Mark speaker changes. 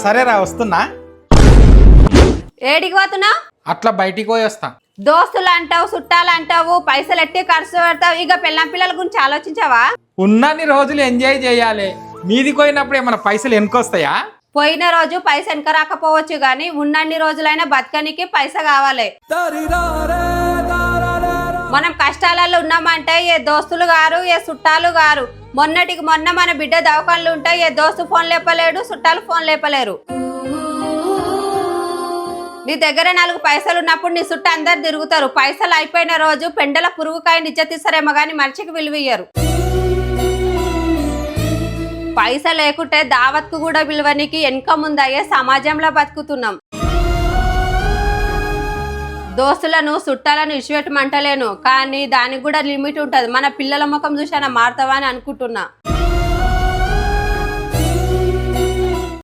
Speaker 1: సరేరా వస్తున్నా.
Speaker 2: ఏడికి పోతున్నావు?
Speaker 1: అట్లా బయటికి పోయి వస్తా.
Speaker 2: దోస్తులు అంటావు, చుట్టాలు అంటావు, పైసలు ఎట్టి ఖర్చు పెడతావు. ఇక పిల్లం పిల్లల గురించి ఆలోచించావా?
Speaker 1: ఉన్నన్ని రోజులు ఎంజాయ్ చేయాలి. మీదికి పోయినప్పుడు ఏమైనా పైసలు వెనుకొస్తాయా?
Speaker 2: పోయిన రోజు పైస వెనక రాకపోవచ్చు గాని ఉన్నన్ని రోజులైనా బతకనికి పైస కావాలి. మనం కష్టాలలో ఉన్నామంటే ఏ దోస్తులు గారు, ఏ చుట్టాలు గారు. మొన్నటికి మొన్న మన బిడ్డ దవాఖాన్లు ఉంటే ఏ దోస్తు ఫోన్ లేపలేడు, చుట్టాలు ఫోన్ లేపలేరు. నీ దగ్గర 4 పైసలు ఉన్నప్పుడు నీ చుట్టూ అందరు తిరుగుతారు. పైసలు అయిపోయిన రోజు పెండల పురుగుకాయ నిజతీస్తారేమో గాని మనిషికి విలువయ్యారు. పైస లేకుంటే దావత్కు కూడా విలువనికి వెనక ముందయ్యే సమాజంలో బతుకుతున్నాం. దోస్తులను చుట్టాలను ఇచ్చిపెట్టమంటలేను, కానీ దానికి కూడా లిమిట్ ఉంటుంది. మన పిల్లల ముఖం చూసానా మారుతావా అని అనుకుంటున్నా.